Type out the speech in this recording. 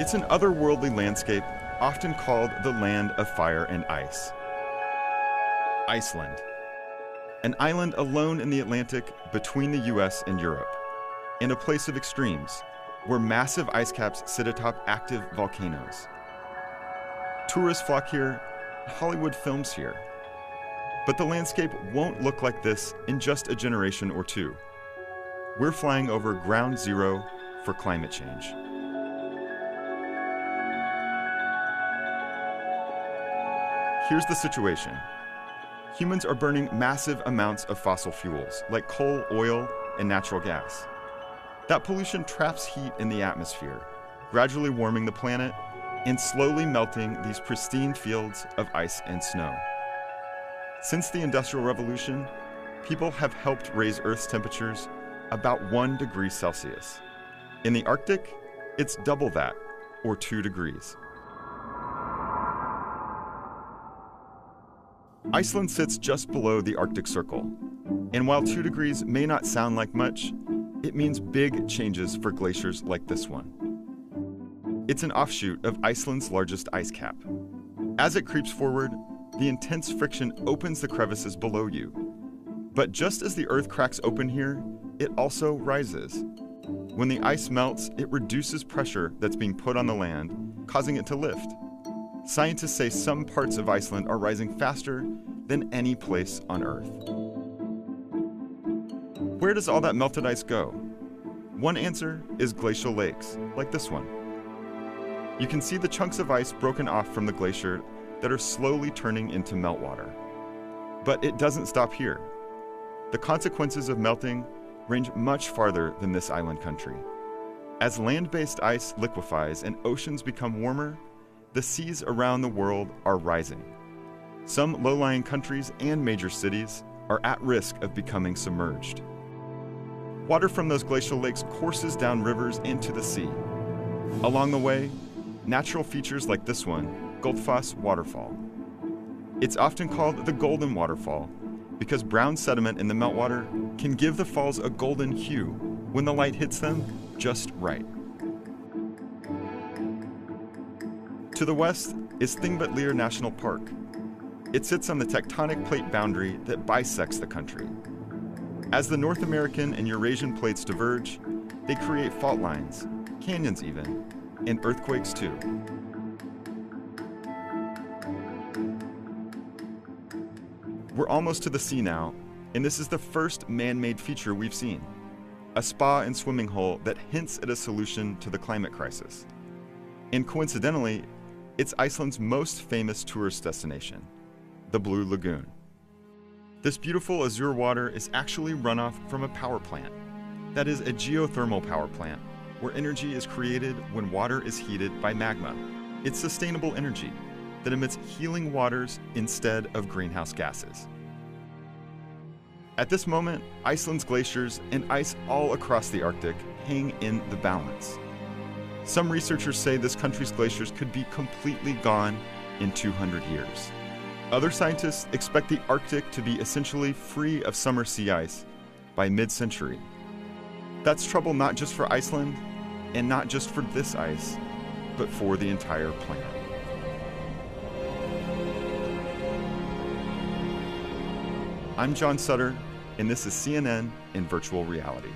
It's an otherworldly landscape, often called the land of fire and ice. Iceland, an island alone in the Atlantic between the US and Europe, and a place of extremes, where massive ice caps sit atop active volcanoes. Tourists flock here, Hollywood films here. But the landscape won't look like this in just a generation or two. We're flying over ground zero for climate change. Here's the situation. Humans are burning massive amounts of fossil fuels, like coal, oil, and natural gas. That pollution traps heat in the atmosphere, gradually warming the planet and slowly melting these pristine fields of ice and snow. Since the Industrial Revolution, people have helped raise Earth's temperatures about 1 degree Celsius. In the Arctic, it's double that, or 2 degrees. Iceland sits just below the Arctic Circle, and while 2 degrees may not sound like much, it means big changes for glaciers like this one. It's an offshoot of Iceland's largest ice cap. As it creeps forward, the intense friction opens the crevices below you. But just as the Earth cracks open here, it also rises. When the ice melts, it reduces pressure that's being put on the land, causing it to lift. Scientists say some parts of Iceland are rising faster than any place on Earth. Where does all that melted ice go? One answer is glacial lakes, like this one. You can see the chunks of ice broken off from the glacier that are slowly turning into meltwater. But it doesn't stop here. The consequences of melting range much farther than this island country. As land-based ice liquefies and oceans become warmer, the seas around the world are rising. Some low-lying countries and major cities are at risk of becoming submerged. Water from those glacial lakes courses down rivers into the sea. Along the way, natural features like this one, Gullfoss Waterfall. It's often called the Golden Waterfall because brown sediment in the meltwater can give the falls a golden hue when the light hits them just right. To the west is Thingvellir National Park. It sits on the tectonic plate boundary that bisects the country. As the North American and Eurasian plates diverge, they create fault lines, canyons even, and earthquakes too. We're almost to the sea now, and this is the first man-made feature we've seen, a spa and swimming hole that hints at a solution to the climate crisis. And coincidentally, it's Iceland's most famous tourist destination, the Blue Lagoon. This beautiful azure water is actually runoff from a power plant. That is a geothermal power plant, where energy is created when water is heated by magma. It's sustainable energy that emits healing waters instead of greenhouse gases. At this moment, Iceland's glaciers and ice all across the Arctic hang in the balance. Some researchers say this country's glaciers could be completely gone in 200 years. Other scientists expect the Arctic to be essentially free of summer sea ice by mid-century. That's trouble not just for Iceland, and not just for this ice, but for the entire planet. I'm John Sutter, and this is CNN in Virtual Reality.